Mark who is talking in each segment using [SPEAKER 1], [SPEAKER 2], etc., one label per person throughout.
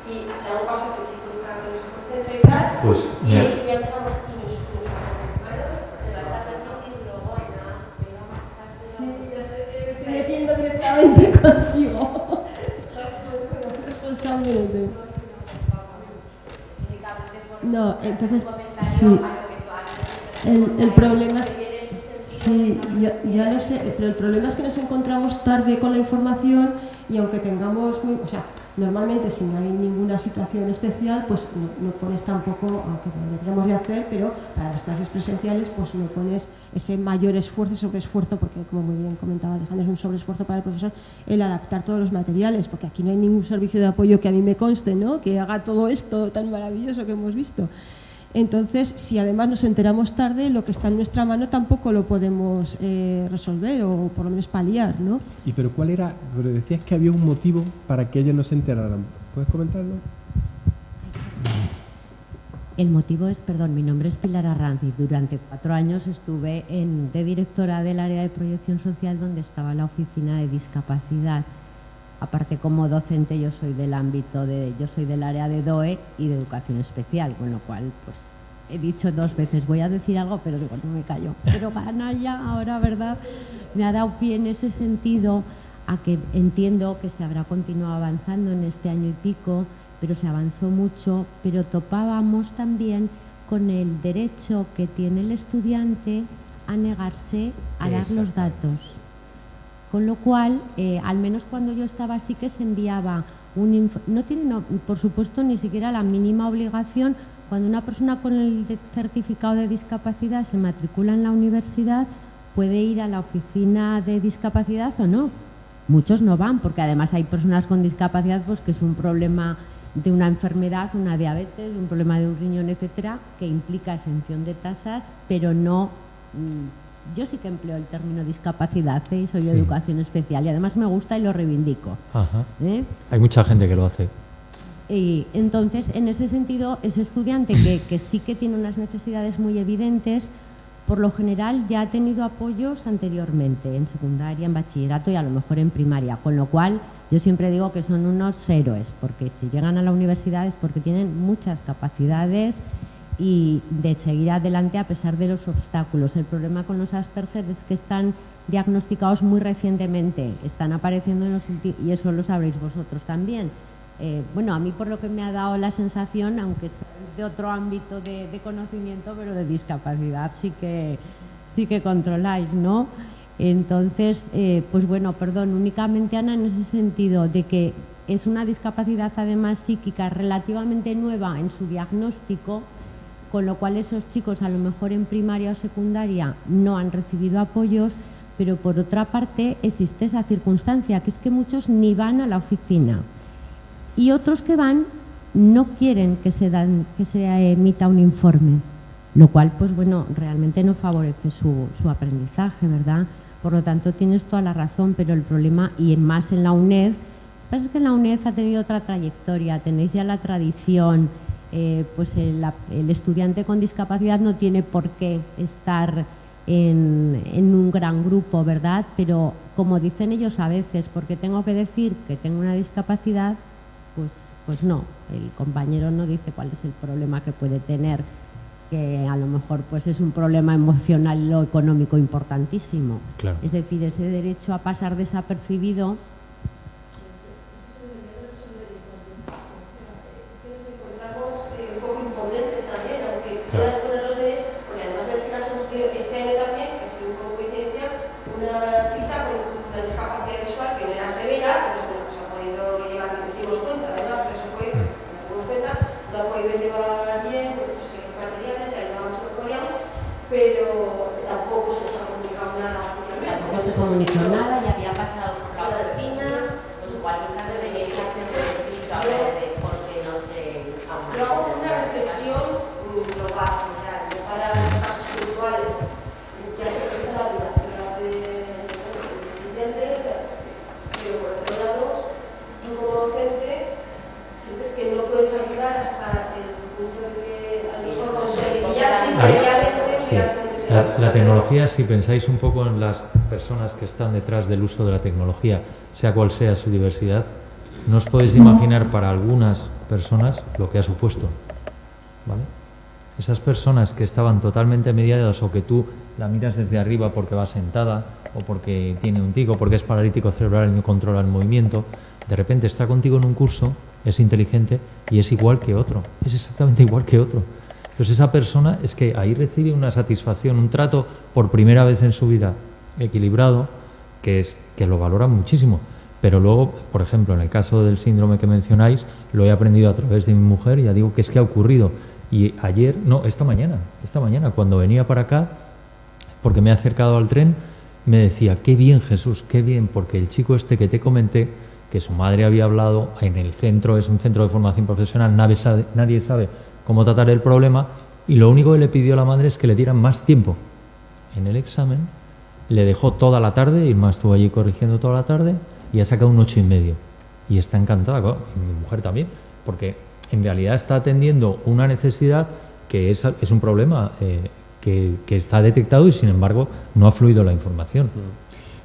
[SPEAKER 1] y algo pasa que el chico está que no se concentra y tal,
[SPEAKER 2] Pues,
[SPEAKER 1] y ya empezamos y nos sí, ya sé, me estoy metiendo directamente contigo. Responsablemente. No, entonces, sí. El problema es... Sí, ya lo sé, pero el problema es que nos encontramos tarde con la información y aunque tengamos... o sea, normalmente si no hay ninguna situación especial, pues no pones tampoco, aunque lo deberíamos de hacer, pero para las clases presenciales pues no pones ese mayor esfuerzo, sobreesfuerzo, porque como muy bien comentaba Alejandro, es un sobreesfuerzo para el profesor el adaptar todos los materiales, porque aquí no hay ningún servicio de apoyo que a mí me conste, ¿no?, que haga todo esto tan maravilloso que hemos visto. Entonces, si además nos enteramos tarde, lo que está en nuestra mano tampoco lo podemos resolver o por lo menos paliar, ¿no?
[SPEAKER 3] ¿Y pero cuál era? Pero decías que había un motivo para que ellos no se enteraran. ¿Puedes comentarlo?
[SPEAKER 4] El motivo es, mi nombre es Pilar Arranz y durante 4 años estuve de directora del área de proyección social donde estaba la oficina de discapacidad. Aparte, como docente, yo soy del área de DOE y de educación especial, con lo cual, pues, he dicho 2 veces, voy a decir algo, pero digo, no me callo. Pero gana ya, ahora, ¿verdad? Me ha dado pie en ese sentido a que entiendo que se habrá continuado avanzando en este año y pico, pero se avanzó mucho, pero topábamos también con el derecho que tiene el estudiante a negarse a dar los datos. Con lo cual, al menos cuando yo estaba, sí que se enviaba no tiene, por supuesto, ni siquiera la mínima obligación. Cuando una persona con el certificado de discapacidad se matricula en la universidad, puede ir a la oficina de discapacidad o no. Muchos no van, porque además hay personas con discapacidad pues que es un problema de una enfermedad, una diabetes, un problema de un riñón, etcétera, que implica exención de tasas, pero no... Yo sí que empleo el término discapacidad y soy de educación especial y además me gusta y lo reivindico.
[SPEAKER 2] Ajá. Hay mucha gente que lo hace.
[SPEAKER 4] Y entonces, en ese sentido, ese estudiante que sí que tiene unas necesidades muy evidentes, por lo general ya ha tenido apoyos anteriormente, en secundaria, en bachillerato y a lo mejor en primaria, con lo cual yo siempre digo que son unos héroes, porque si llegan a la universidad es porque tienen muchas capacidades y de seguir adelante a pesar de los obstáculos. El problema con los Asperger es que están diagnosticados muy recientemente, están apareciendo en los últimos, y eso lo sabréis vosotros también. Bueno, a mí por lo que me ha dado la sensación, aunque sea de otro ámbito de conocimiento, pero de discapacidad sí que controláis, ¿no? Entonces, pues bueno, únicamente, Ana, en ese sentido de que es una discapacidad además psíquica relativamente nueva en su diagnóstico, con lo cual esos chicos a lo mejor en primaria o secundaria no han recibido apoyos, pero por otra parte existe esa circunstancia, que es que muchos ni van a la oficina y otros que van no quieren que se emita un informe, lo cual pues bueno, realmente no favorece su aprendizaje, ¿verdad? Por lo tanto tienes toda la razón, pero el problema, y más en la UNED, lo que pasa es que en la UNED ha tenido otra trayectoria, tenéis ya la tradición. Pues el estudiante con discapacidad no tiene por qué estar en un gran grupo, ¿verdad? Pero como dicen ellos a veces, porque tengo que decir que tengo una discapacidad, pues no, el compañero no dice cuál es el problema que puede tener, que a lo mejor pues es un problema emocional o económico importantísimo.
[SPEAKER 2] Claro.
[SPEAKER 4] Es decir, ese derecho a pasar desapercibido.
[SPEAKER 2] La tecnología, si pensáis un poco en las personas que están detrás del uso de la tecnología, sea cual sea su diversidad, no os podéis imaginar para algunas personas lo que ha supuesto, ¿vale? Esas personas que estaban totalmente mediadas o que tú la miras desde arriba porque va sentada o porque tiene un tic o porque es paralítico cerebral y no controla el movimiento, de repente está contigo en un curso, es inteligente y es igual que otro, es exactamente igual que otro. Entonces esa persona es que ahí recibe una satisfacción, un trato por primera vez en su vida equilibrado, que lo valora muchísimo. Pero luego, por ejemplo, en el caso del síndrome que mencionáis, lo he aprendido a través de mi mujer y ya digo que es que ha ocurrido. Y ayer, no, esta mañana, cuando venía para acá, porque me he acercado al tren, me decía, qué bien Jesús, qué bien, porque el chico este que te comenté, que su madre había hablado en el centro, es un centro de formación profesional, nadie sabe cómo tratar el problema, y lo único que le pidió a la madre es que le dieran más tiempo en el examen, le dejó toda la tarde, Irma estuvo allí corrigiendo toda la tarde, y ha sacado un 8,5. Y está encantada, y mi mujer también, porque en realidad está atendiendo una necesidad que es un problema que está detectado y sin embargo no ha fluido la información.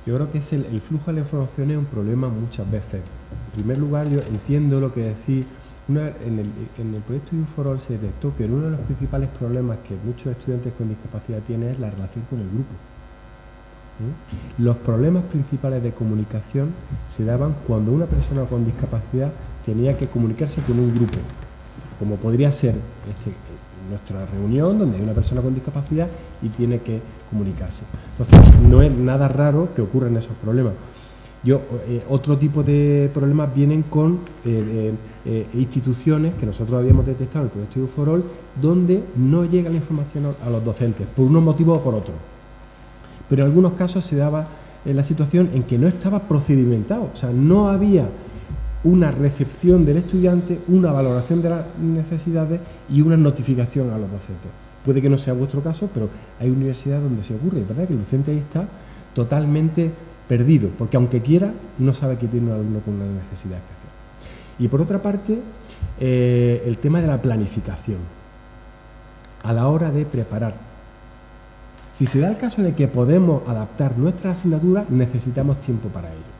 [SPEAKER 3] Yo creo que el flujo de la información es un problema muchas veces. En primer lugar, yo entiendo lo que decís. En el proyecto Inforol se detectó que uno de los principales problemas que muchos estudiantes con discapacidad tienen es la relación con el grupo. Los problemas principales de comunicación se daban cuando una persona con discapacidad tenía que comunicarse con un grupo, como podría ser nuestra reunión donde hay una persona con discapacidad y tiene que comunicarse. Entonces no es nada raro que ocurran esos problemas. Otro tipo de problemas vienen con instituciones que nosotros habíamos detectado en el proyecto Inforol, donde no llega la información a los docentes por unos motivos o por otros. Pero en algunos casos se daba la situación en que no estaba procedimentado, o sea, no había una recepción del estudiante, una valoración de las necesidades y una notificación a los docentes. Puede que no sea vuestro caso, pero hay universidades donde se ocurre, ¿verdad? Que el docente ahí está totalmente perdido, porque aunque quiera, no sabe que tiene un alumno con una necesidad especial. Y por otra parte, el tema de la planificación a la hora de preparar. Si se da el caso de que podemos adaptar nuestras asignaturas, necesitamos tiempo para ello.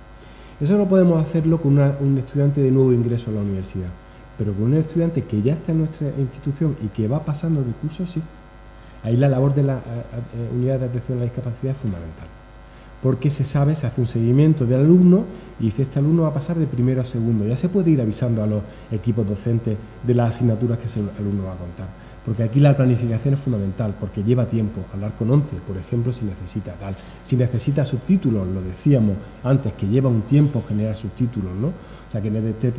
[SPEAKER 3] Eso no podemos hacerlo con un estudiante de nuevo ingreso a la universidad, pero con un estudiante que ya está en nuestra institución y que va pasando de curso, sí. Ahí la labor de la unidad de atención a la discapacidad es fundamental, porque se hace un seguimiento del alumno y dice, este alumno va a pasar de primero a segundo. Ya se puede ir avisando a los equipos docentes de las asignaturas que ese alumno va a contar. Porque aquí la planificación es fundamental, porque lleva tiempo. Hablar con 11, por ejemplo, si necesita tal. Si necesita subtítulos, lo decíamos antes, que lleva un tiempo generar subtítulos, ¿no? O sea que desde este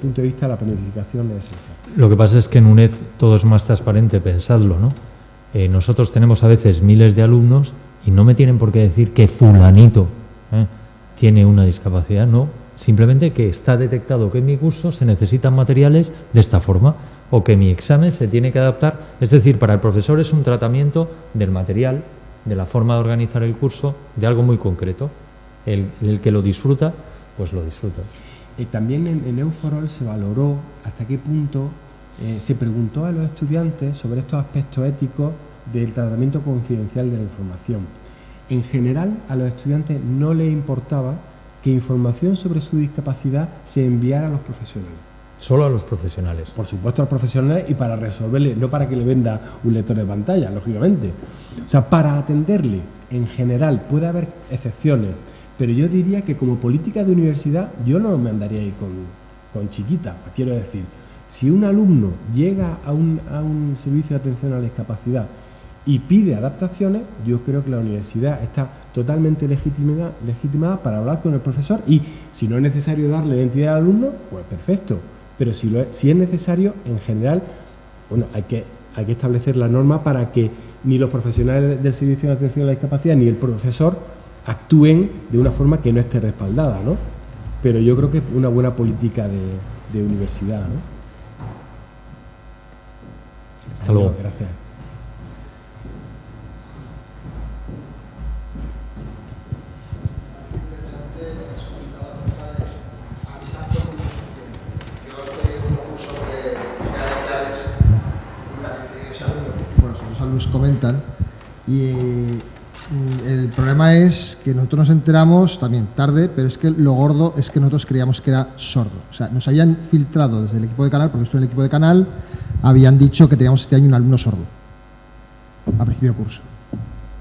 [SPEAKER 3] punto de vista la planificación es esencial.
[SPEAKER 2] Lo que pasa es que en UNED todo es más transparente, pensadlo, ¿no? Nosotros tenemos a veces miles de alumnos y no me tienen por qué decir que fulanito tiene una discapacidad, no. Simplemente que está detectado que en mi curso se necesitan materiales de esta forma, o que mi examen se tiene que adaptar. Es decir, para el profesor es un tratamiento del material, de la forma de organizar el curso, de algo muy concreto. El que lo disfruta, pues lo disfruta.
[SPEAKER 3] También en Inforol se valoró hasta qué punto se preguntó a los estudiantes sobre estos aspectos éticos del tratamiento confidencial de la información. En general, a los estudiantes no les importaba que información sobre su discapacidad se enviara a los profesionales.
[SPEAKER 2] Solo a los profesionales.
[SPEAKER 3] Por supuesto a los profesionales y para resolverle, no para que le venda un lector de pantalla, lógicamente. O sea, para atenderle, en general, puede haber excepciones, pero yo diría que como política de universidad yo no me andaría ahí con chiquita. Quiero decir, si un alumno llega a un servicio de atención a la discapacidad y pide adaptaciones, yo creo que la universidad está totalmente legitimada para hablar con el profesor y si no es necesario darle identidad al alumno, pues perfecto. Pero si es necesario, en general, bueno, hay que establecer la norma para que ni los profesionales del servicio de atención a la discapacidad ni el profesor actúen de una forma que no esté respaldada, ¿no? Pero yo creo que es una buena política de universidad, ¿no?
[SPEAKER 2] Hasta luego.
[SPEAKER 3] Gracias.
[SPEAKER 5] Nos comentan y El problema es que nosotros nos enteramos también tarde, pero es que lo gordo es que nosotros creíamos que era sordo. O sea, nos habían filtrado desde el equipo de Canal, porque estoy en el equipo de Canal, habían dicho que teníamos este año un alumno sordo a principio de curso.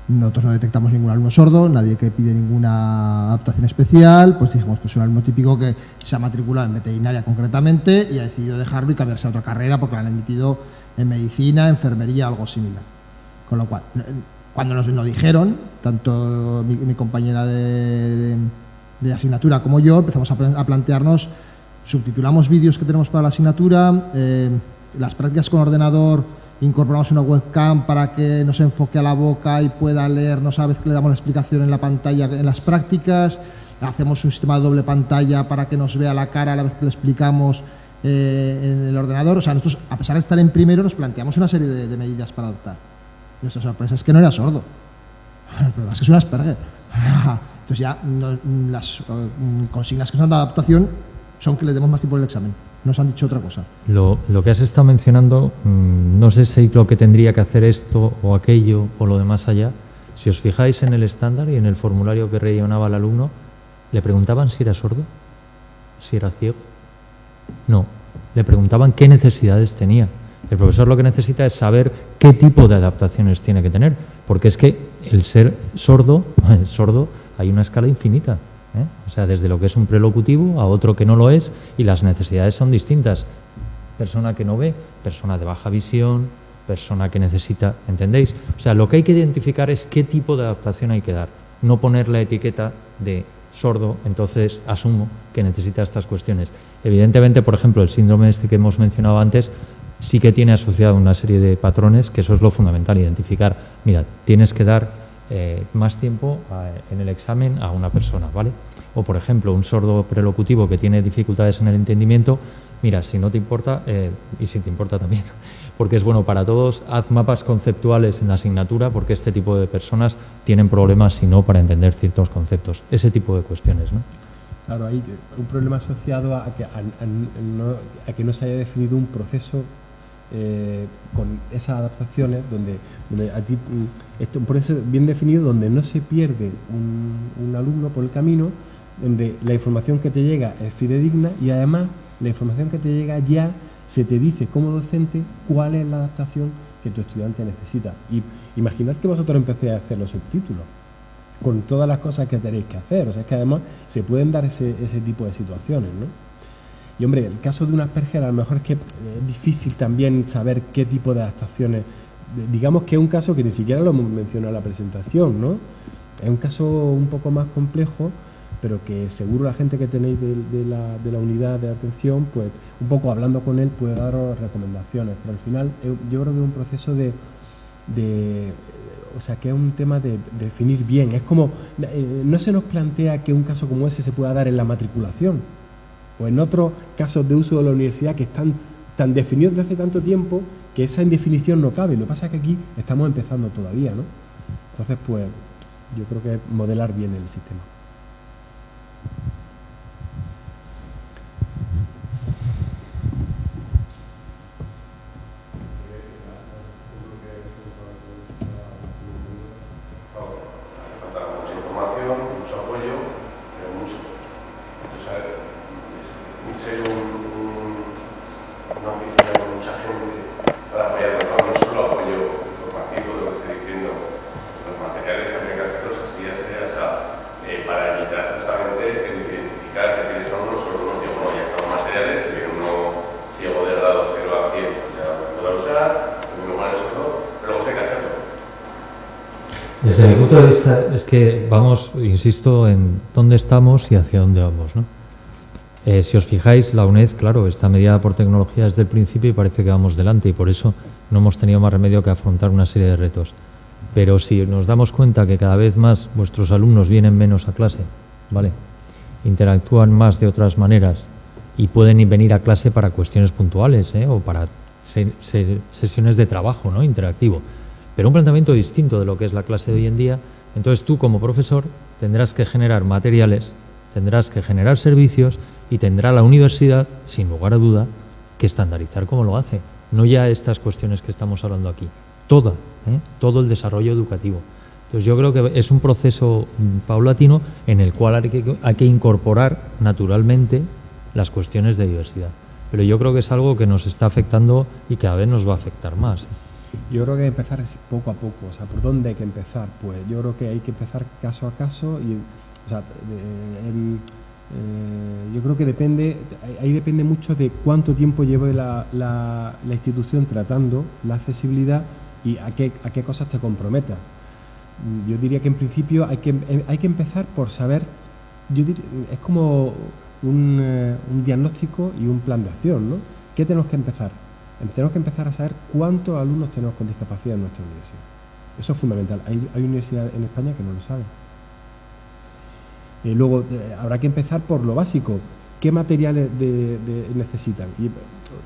[SPEAKER 5] Nosotros no detectamos ningún alumno sordo, nadie que pide ninguna adaptación especial, pues dijimos, pues un alumno típico que se ha matriculado en veterinaria concretamente y ha decidido dejarlo y cambiarse a otra carrera porque lo han admitido en medicina, enfermería, algo similar. Con lo cual, cuando nos lo dijeron, tanto mi compañera de asignatura como yo, empezamos a plantearnos, subtitulamos vídeos que tenemos para la asignatura, las prácticas con ordenador, incorporamos una webcam para que nos enfoque a la boca y pueda leernos a vez que le damos la explicación en la pantalla en las prácticas, hacemos un sistema de doble pantalla para que nos vea la cara a la vez que le explicamos en el ordenador. O sea, nosotros, a pesar de estar en primero, nos planteamos una serie de medidas para adoptar. Nuestra sorpresa es que no era sordo. El problema es que es un Asperger. Entonces ya las consignas que son de adaptación son que le demos más tiempo en el examen. Nos han dicho otra cosa.
[SPEAKER 2] Lo que has estado mencionando, no sé si lo que tendría que hacer esto o aquello o lo de más allá. Si os fijáis en el estándar y en el formulario que rellenaba el alumno, le preguntaban si era sordo, si era ciego. No, le preguntaban qué necesidades tenía. El profesor lo que necesita es saber qué tipo de adaptaciones tiene que tener, porque es que el ser sordo hay una escala infinita. O sea, desde lo que es un prelocutivo a otro que no lo es, y las necesidades son distintas. Persona que no ve, persona de baja visión, persona que necesita, ¿entendéis? O sea, lo que hay que identificar es qué tipo de adaptación hay que dar, no poner la etiqueta de sordo, entonces asumo que necesita estas cuestiones. Evidentemente, por ejemplo, el síndrome este que hemos mencionado antes sí que tiene asociado una serie de patrones, que eso es lo fundamental, identificar, mira, tienes que dar más tiempo en el examen a una persona, ¿vale? O, por ejemplo, un sordo prelocutivo que tiene dificultades en el entendimiento, mira, si no te importa, y si te importa también, porque es bueno para todos, haz mapas conceptuales en la asignatura, porque este tipo de personas tienen problemas, si no, para entender ciertos conceptos. Ese tipo de cuestiones, ¿no?
[SPEAKER 3] Claro, hay un problema asociado a que no se haya definido un proceso con esas adaptaciones donde a ti, por eso bien definido, donde no se pierde un alumno por el camino, donde la información que te llega es fidedigna y además la información que te llega ya se te dice como docente cuál es la adaptación que tu estudiante necesita. Y imaginad que vosotros empecéis a hacer los subtítulos con todas las cosas que tenéis que hacer. O sea, es que además se pueden dar ese tipo de situaciones, ¿no? Y hombre, el caso de un Asperger a lo mejor es que es difícil también saber qué tipo de adaptaciones. Digamos que es un caso que ni siquiera lo hemos mencionado en la presentación, ¿no? Es un caso un poco más complejo, pero que seguro la gente que tenéis de la unidad de atención, pues un poco hablando con él puede daros recomendaciones. Pero al final yo creo que es un proceso o sea, que es un tema de definir bien. Es como, no se nos plantea que un caso como ese se pueda dar en la matriculación o en otros casos de uso de la universidad que están tan definidos desde hace tanto tiempo que esa indefinición no cabe. Lo que pasa es que aquí estamos empezando todavía, ¿no? Entonces, pues, yo creo que es modelar bien el sistema.
[SPEAKER 2] Desde mi punto de vista es que vamos, insisto, en dónde estamos y hacia dónde vamos, ¿no? Si os fijáis, la UNED, claro, está mediada por tecnología desde el principio y parece que vamos delante y por eso no hemos tenido más remedio que afrontar una serie de retos. Pero si nos damos cuenta que cada vez más vuestros alumnos vienen menos a clase, ¿vale? Interactúan más de otras maneras y pueden venir a clase para cuestiones puntuales, o para sesiones de trabajo, ¿no? Interactivo. Pero un planteamiento distinto de lo que es la clase de hoy en día. Entonces tú como profesor tendrás que generar materiales, tendrás que generar servicios y tendrá la universidad, sin lugar a duda, que estandarizar cómo lo hace. No ya estas cuestiones que estamos hablando aquí, todo el desarrollo educativo. Entonces yo creo que es un proceso paulatino en el cual hay que incorporar naturalmente las cuestiones de diversidad. Pero yo creo que es algo que nos está afectando y cada vez nos va a afectar más.
[SPEAKER 3] Yo creo que empezar es poco a poco. O sea, ¿por dónde hay que empezar? Pues yo creo que hay que empezar caso a caso y, o sea, yo creo que depende mucho de cuánto tiempo lleve la institución tratando la accesibilidad y a qué cosas te comprometas. Yo diría que en principio hay que empezar por saber, es como un diagnóstico y un plan de acción, ¿no? ¿Qué tenemos que empezar? Tenemos que empezar a saber cuántos alumnos tenemos con discapacidad en nuestra universidad. Eso es fundamental. Hay universidades en España que no lo saben. Luego, habrá que empezar por lo básico. ¿Qué materiales necesitan? Y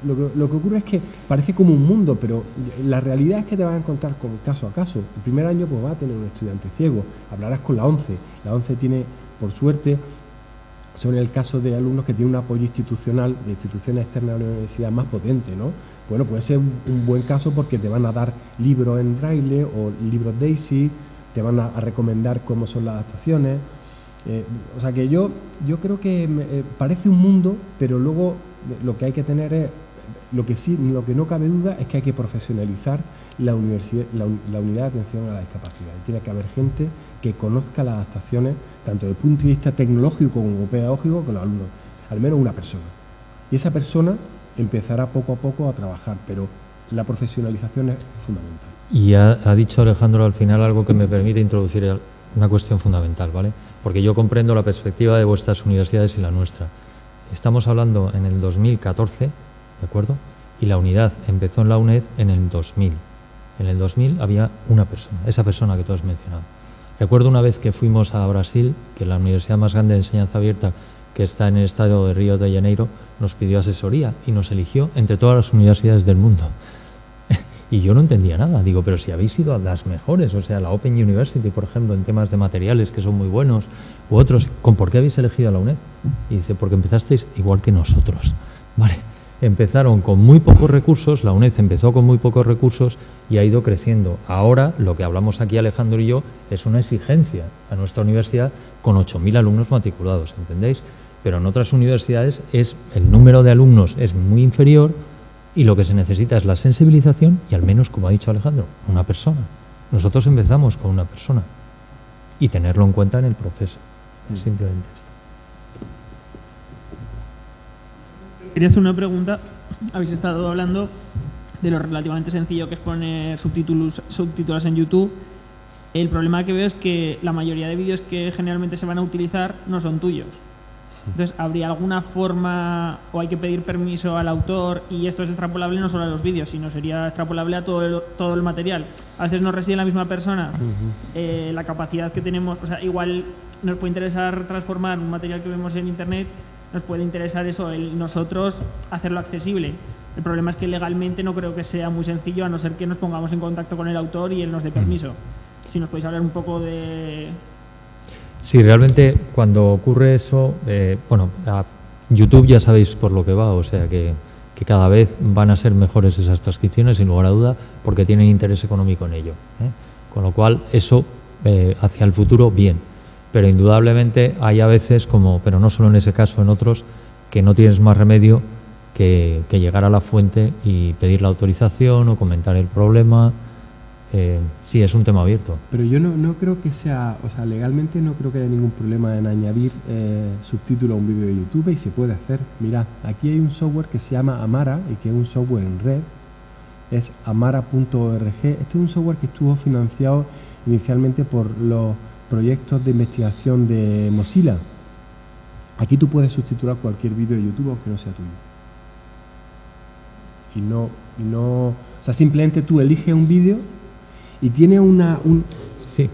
[SPEAKER 3] lo que ocurre es que parece como un mundo, pero la realidad es que te vas a encontrar con caso a caso. El primer año pues vas a tener un estudiante ciego. Hablarás con la ONCE. La ONCE tiene, por suerte, son el caso de alumnos que tienen un apoyo institucional, de instituciones externas a la universidad más potente, ¿no? Bueno, puede ser un buen caso porque te van a dar libros en braille o libros DAISY, te van a recomendar cómo son las adaptaciones. O sea que yo creo que parece un mundo, pero luego lo que hay que tener es, lo que no cabe duda es que hay que profesionalizar la unidad de atención a la discapacidad. Y tiene que haber gente que conozca las adaptaciones, tanto desde el punto de vista tecnológico como pedagógico, con los alumnos, al menos una persona. Y esa persona empezará poco a poco a trabajar, pero la profesionalización es fundamental.
[SPEAKER 2] Y ha dicho Alejandro al final algo que me permite introducir una cuestión fundamental, ¿vale? Porque yo comprendo la perspectiva de vuestras universidades y la nuestra. Estamos hablando en el 2014, ¿de acuerdo? Y la unidad empezó en la UNED en el 2000. En el 2000 había una persona, esa persona que tú has mencionado. Recuerdo una vez que fuimos a Brasil, que la universidad más grande de enseñanza abierta, que está en el estado de Río de Janeiro, nos pidió asesoría y nos eligió entre todas las universidades del mundo. Y yo no entendía nada. Digo, pero si habéis ido a las mejores, o sea, la Open University, por ejemplo, en temas de materiales que son muy buenos, u otros, ¿por qué habéis elegido a la UNED? Y dice, porque empezasteis igual que nosotros. Vale, empezaron con muy pocos recursos, la UNED empezó con muy pocos recursos y ha ido creciendo. Ahora, lo que hablamos aquí Alejandro y yo, es una exigencia a nuestra universidad con 8.000 alumnos matriculados, ¿entendéis? Pero en otras universidades el número de alumnos es muy inferior y lo que se necesita es la sensibilización y, al menos, como ha dicho Alejandro, una persona. Nosotros empezamos con una persona y tenerlo en cuenta en el proceso. Es simplemente esto.
[SPEAKER 6] Quería hacer una pregunta. Habéis estado hablando de lo relativamente sencillo que es poner subtítulos en YouTube. El problema que veo es que la mayoría de vídeos que generalmente se van a utilizar no son tuyos. Entonces, ¿habría alguna forma o hay que pedir permiso al autor? Y esto es extrapolable no solo a los vídeos, sino sería extrapolable a todo el material. A veces no reside en la misma persona la capacidad que tenemos. O sea, igual nos puede interesar transformar un material que vemos en Internet, nos puede interesar eso, nosotros hacerlo accesible. El problema es que legalmente no creo que sea muy sencillo, a no ser que nos pongamos en contacto con el autor y él nos dé permiso. Si nos podéis hablar un poco de...
[SPEAKER 2] Sí, realmente cuando ocurre eso, a YouTube ya sabéis por lo que va, o sea que cada vez van a ser mejores esas transcripciones, sin lugar a duda, porque tienen interés económico en ello, ¿eh? Con lo cual, eso hacia el futuro, bien. Pero indudablemente hay a veces, pero no solo en ese caso, en otros, que no tienes más remedio que llegar a la fuente y pedir la autorización o comentar el problema. Sí, es un tema abierto.
[SPEAKER 3] Pero yo no creo que sea, o sea, legalmente no creo que haya ningún problema en añadir subtítulos a un vídeo de YouTube y se puede hacer. Mirad, aquí hay un software que se llama Amara y que es un software en red, es amara.org. Este es un software que estuvo financiado inicialmente por los proyectos de investigación de Mozilla. Aquí tú puedes subtitular cualquier vídeo de YouTube aunque no sea tuyo. O sea, simplemente tú eliges un vídeo y tiene
[SPEAKER 2] Sí.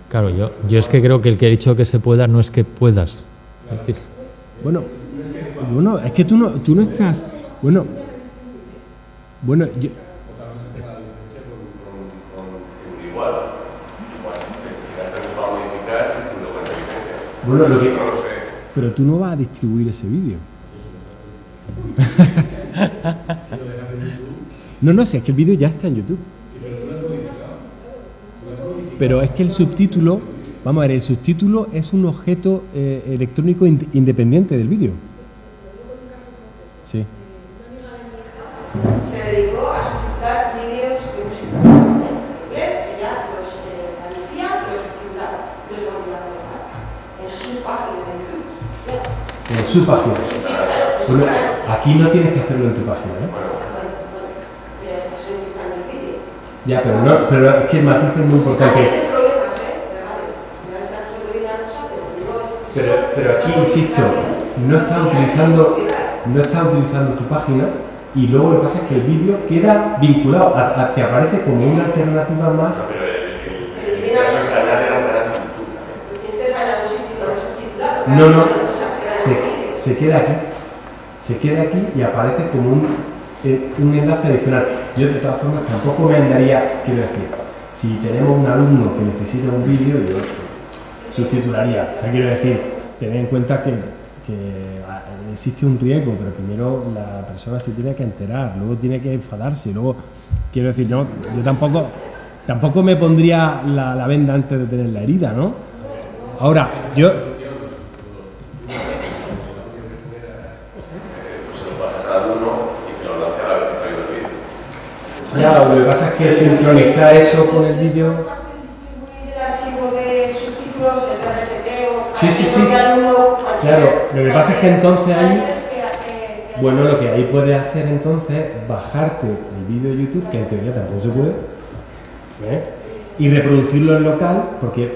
[SPEAKER 2] Claro, yo es que creo que el que ha dicho que se pueda no es que puedas.
[SPEAKER 3] Bueno, es que tú no estás... Bueno, yo... Pero tú no vas a distribuir ese vídeo. No, si es que el vídeo ya está en YouTube. pero es que el subtítulo, vamos a ver, el subtítulo es un objeto electrónico independiente del vídeo. Sí.
[SPEAKER 7] Se dedicó a subtitular vídeos de música en inglés, que ya los traducía, los subtitulaba, los volvía a colocar en su página de YouTube.
[SPEAKER 3] En su página.
[SPEAKER 7] Sí, claro.
[SPEAKER 3] Bueno, aquí no tienes que hacerlo en tu página, ¿eh?
[SPEAKER 7] Pero estás utilizando el vídeo.
[SPEAKER 3] Ya, pero es que el matiz es muy importante.
[SPEAKER 7] Hay problemas, legales. Ya se ha resuelto bien la cosa, pero no es...
[SPEAKER 3] Pero aquí, insisto, no estás utilizando tu página y luego lo que pasa es que el vídeo queda vinculado, te aparece como una alternativa más.
[SPEAKER 8] Pero el caso es que añade a un canal de YouTube también.
[SPEAKER 7] Tienes que dejar en algún sitio subtitulado.
[SPEAKER 3] No, se queda aquí y aparece como un enlace adicional. Yo de todas formas tampoco me andaría, quiero decir, si tenemos un alumno que necesita un vídeo, yo subtitularía. O sea, quiero decir, tened en cuenta que existe un riesgo, pero primero la persona se tiene que enterar, luego tiene que enfadarse, luego, quiero decir, no, yo tampoco me pondría la venda antes de tener la herida, ¿no? Ahora, yo...
[SPEAKER 8] Pues se lo pasas al alumno y que lo lance a la vez que traigo el vídeo.
[SPEAKER 3] Ya, lo que pasa es que sincronizar eso con el vídeo...
[SPEAKER 7] Distribuir el archivo de subtítulos, el RST o...
[SPEAKER 3] Sí. Claro, lo que pasa es que entonces ahí... Bueno, lo que ahí puedes hacer entonces es bajarte el vídeo de YouTube, que en teoría tampoco se puede, y reproducirlo en local, porque,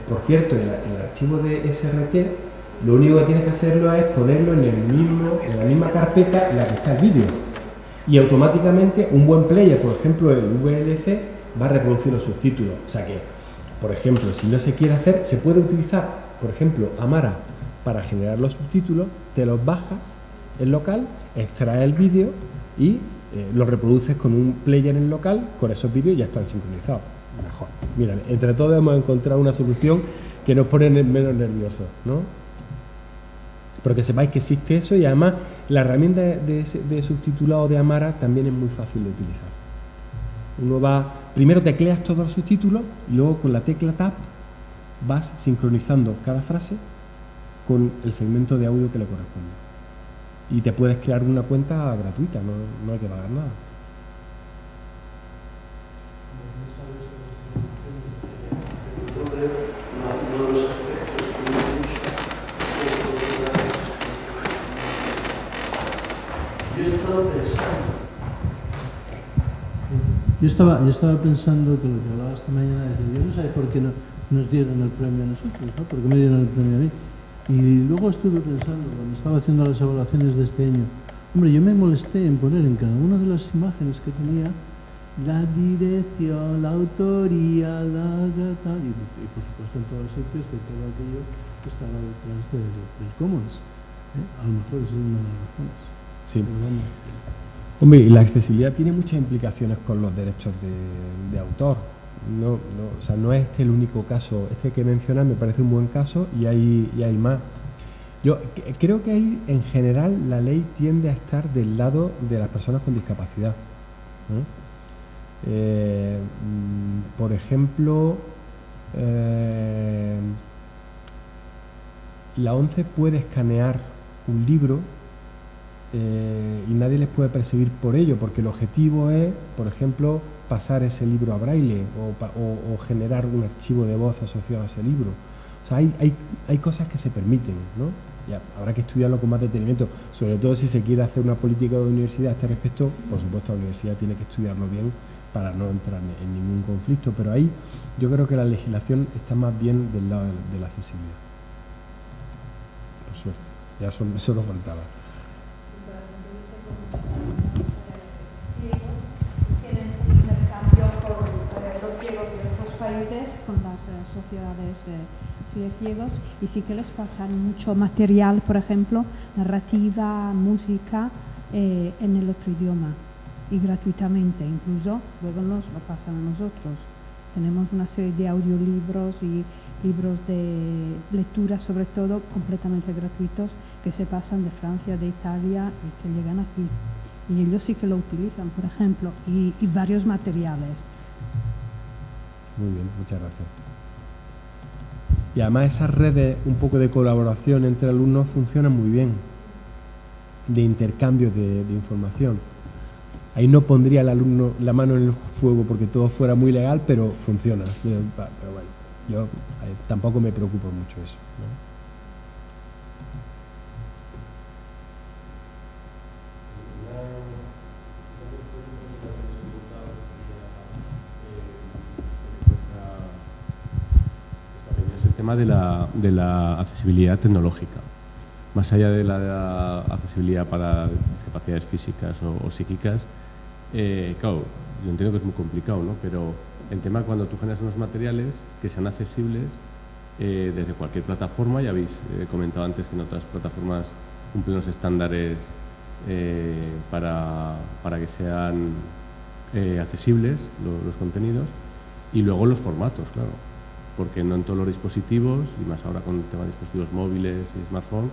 [SPEAKER 3] por cierto, el archivo de SRT, lo único que tienes que hacerlo es ponerlo en la misma carpeta en la que está el vídeo. Y automáticamente un buen player, por ejemplo el VLC, va a reproducir los subtítulos. O sea que, por ejemplo, si no se quiere hacer, se puede utilizar, por ejemplo, Amara para generar los subtítulos, te los bajas en local, extraes el vídeo y lo reproduces con un player en local, con esos vídeos ya están sincronizados. Mejor. Mira, entre todos hemos encontrado una solución que nos pone menos nerviosos, ¿no? Pero que sepáis que existe eso y además la herramienta de subtitulado de Amara también es muy fácil de utilizar. Uno va, primero tecleas todos los subtítulos y luego con la tecla Tab vas sincronizando cada frase con el segmento de audio que le corresponde. Y te puedes crear una cuenta gratuita, no hay que pagar nada.
[SPEAKER 9] Yo estaba pensando que lo que hablaba esta mañana, decir, yo no sé por qué no nos dieron el premio a nosotros, ¿no? ¿Por qué me dieron el premio a mí? Y luego estuve pensando, cuando estaba haciendo las evaluaciones de este año, hombre, yo me molesté en poner en cada una de las imágenes que tenía la dirección, la autoría, tal, y por supuesto en todos los sitios de todo aquello que estaba detrás del Commons. A lo mejor esa es una de las razones.
[SPEAKER 3] Sí. Hombre, y la accesibilidad tiene muchas implicaciones con los derechos de autor. O sea, no es este el único caso. Este que mencionas me parece un buen caso y hay más. Yo creo que ahí, en general, la ley tiende a estar del lado de las personas con discapacidad, ¿no? Por ejemplo, la ONCE puede escanear un libro y nadie les puede perseguir por ello, porque el objetivo es, por ejemplo, pasar ese libro a braille o generar un archivo de voz asociado a ese libro. O sea, hay cosas que se permiten, ¿no? Ya, habrá que estudiarlo con más detenimiento, sobre todo si se quiere hacer una política de universidad a este respecto. Por supuesto, la universidad tiene que estudiarlo bien para no entrar en ningún conflicto, pero ahí yo creo que la legislación está más bien del lado de la accesibilidad. Por suerte, ya eso nos faltaba.
[SPEAKER 10] Tienen un intercambio con los ciegos de otros países, con las sociedades de ciegos, y sí que les pasan mucho material, por ejemplo, narrativa, música, en el otro idioma, y gratuitamente, incluso luego nos lo pasan a nosotros. Tenemos una serie de audiolibros y libros de lectura, sobre todo, completamente gratuitos, que se pasan de Francia, de Italia y que llegan aquí. Y ellos sí que lo utilizan, por ejemplo, y varios materiales.
[SPEAKER 3] Muy bien, muchas gracias. Y además esas redes, un poco de colaboración entre alumnos funcionan muy bien, de intercambio de información. Ahí no pondría el alumno la mano en el fuego porque todo fuera muy legal, pero funciona. Pero bueno, yo tampoco me preocupo mucho eso, ¿no?
[SPEAKER 11] Es el tema de la accesibilidad tecnológica. Más allá de la accesibilidad para discapacidades físicas o psíquicas, claro, yo entiendo que es muy complicado, ¿no? Pero el tema cuando tú generas unos materiales que sean accesibles desde cualquier plataforma, ya habéis comentado antes que en otras plataformas cumplen los estándares para que sean accesibles los contenidos, y luego los formatos, claro, porque no en todos los dispositivos, y más ahora con el tema de dispositivos móviles y smartphone,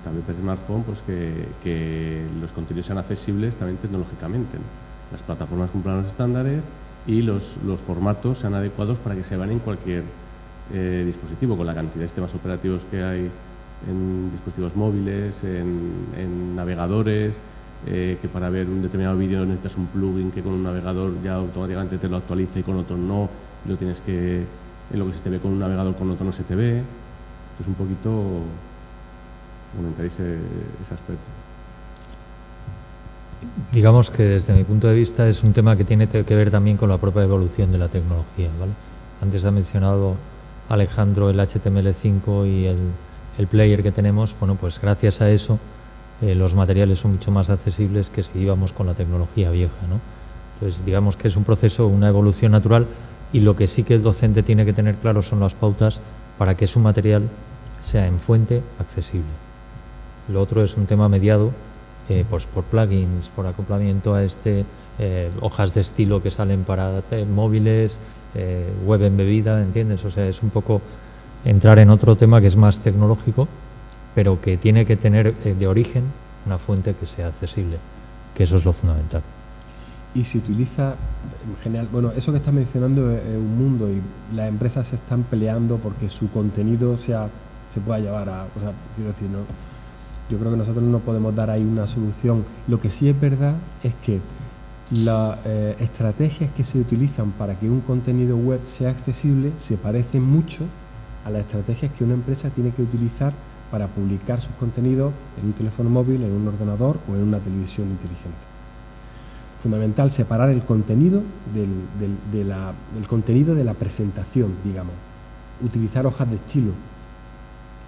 [SPEAKER 11] también para smartphone, pues que los contenidos sean accesibles también tecnológicamente, ¿no? Las plataformas cumplan los estándares y los formatos sean adecuados para que se vean en cualquier dispositivo, con la cantidad de sistemas operativos que hay en dispositivos móviles, en navegadores, que para ver un determinado vídeo necesitas un plugin que con un navegador ya automáticamente te lo actualiza y con otro no, y lo tienes que, en lo que se te ve con un navegador con otro no se te ve. Entonces un poquito comentaréis ese aspecto.
[SPEAKER 2] Digamos que desde mi punto de vista es un tema que tiene que ver también con la propia evolución de la tecnología, ¿vale? Antes ha mencionado Alejandro el HTML5 y el player que tenemos. Bueno, pues gracias a eso los materiales son mucho más accesibles que si íbamos con la tecnología vieja, ¿no? Entonces digamos que es un proceso, una evolución natural, y lo que sí que el docente tiene que tener claro son las pautas para que su material sea en fuente accesible. Lo otro es un tema mediado pues por plugins, por acoplamiento a hojas de estilo que salen para móviles, web embebida, ¿entiendes? O sea, es un poco entrar en otro tema que es más tecnológico, pero que tiene que tener de origen una fuente que sea accesible, que eso es lo fundamental.
[SPEAKER 3] Y se utiliza, en general, bueno, eso que estás mencionando es un mundo y las empresas se están peleando porque su contenido se pueda llevar a, o sea, quiero decir, no, yo creo que nosotros no podemos dar ahí una solución. Lo que sí es verdad es que las estrategias que se utilizan para que un contenido web sea accesible se parecen mucho a las estrategias que una empresa tiene que utilizar para publicar sus contenidos en un teléfono móvil, en un ordenador o en una televisión inteligente. Fundamental separar el contenido del contenido de la presentación, digamos. Utilizar hojas de estilo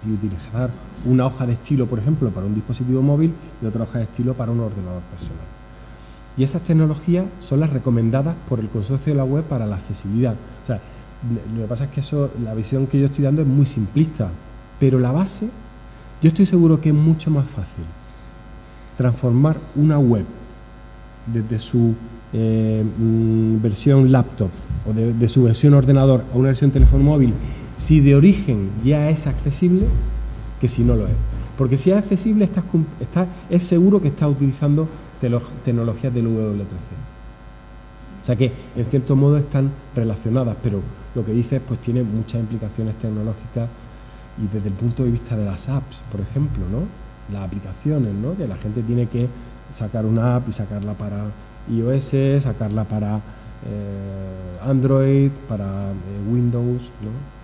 [SPEAKER 3] y utilizar una hoja de estilo, por ejemplo, para un dispositivo móvil y otra hoja de estilo para un ordenador personal. Y esas tecnologías son las recomendadas por el Consorcio de la Web para la accesibilidad. O sea, lo que pasa es que la visión que yo estoy dando es muy simplista, pero la base, yo estoy seguro que es mucho más fácil transformar una web desde su versión laptop o de su versión ordenador a una versión teléfono móvil, si de origen ya es accesible, que si no lo es. Porque si es accesible, es seguro que estás utilizando tecnologías del W3C. O sea que, en cierto modo, están relacionadas, pero lo que dices pues tiene muchas implicaciones tecnológicas y desde el punto de vista de las apps, por ejemplo, ¿no? Las aplicaciones, ¿no? Que la gente tiene que sacar una app y sacarla para iOS, sacarla para Android, para Windows, ¿no?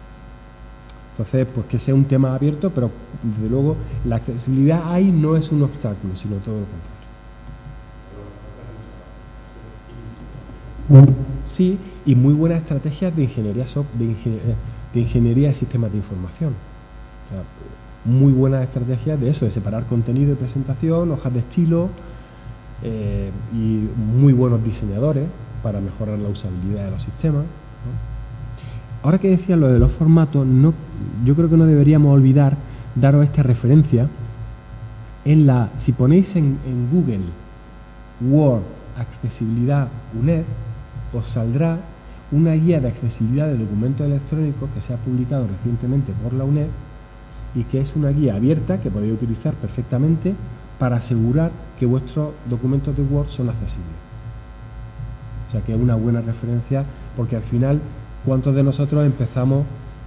[SPEAKER 3] Entonces, pues que sea un tema abierto, pero desde luego la accesibilidad ahí no es un obstáculo, sino todo lo contrario. Sí, y muy buenas estrategias de ingeniería de sistemas de información. O sea, muy buenas estrategias de eso, de separar contenido y presentación, hojas de estilo, y muy buenos diseñadores para mejorar la usabilidad de los sistemas, ¿no? Ahora que decía lo de los formatos, yo creo que no deberíamos olvidar daros esta referencia. Si ponéis en Google Word accesibilidad UNED, os saldrá una guía de accesibilidad de documentos electrónicos que se ha publicado recientemente por la UNED y que es una guía abierta que podéis utilizar perfectamente para asegurar que vuestros documentos de Word son accesibles. O sea que es una buena referencia porque al final ¿Cuántos de nosotros empezamos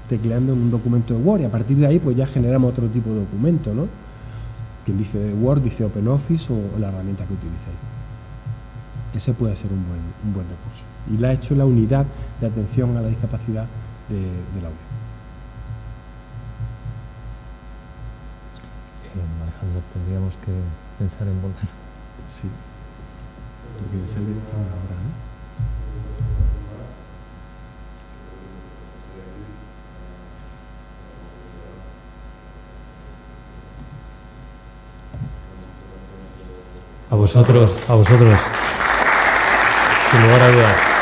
[SPEAKER 3] tecleando en un documento de Word y a partir de ahí pues ya generamos otro tipo de documento, ¿no? Quien dice Word dice OpenOffice o la herramienta que utilicéis. Ese puede ser un buen recurso. Y la ha hecho la unidad de atención a la discapacidad de la UNED.
[SPEAKER 2] Alejandro, tendríamos que pensar en volver.
[SPEAKER 3] Sí. Porque salir ahora, ¿no?
[SPEAKER 2] A vosotros, sin lugar a dudas.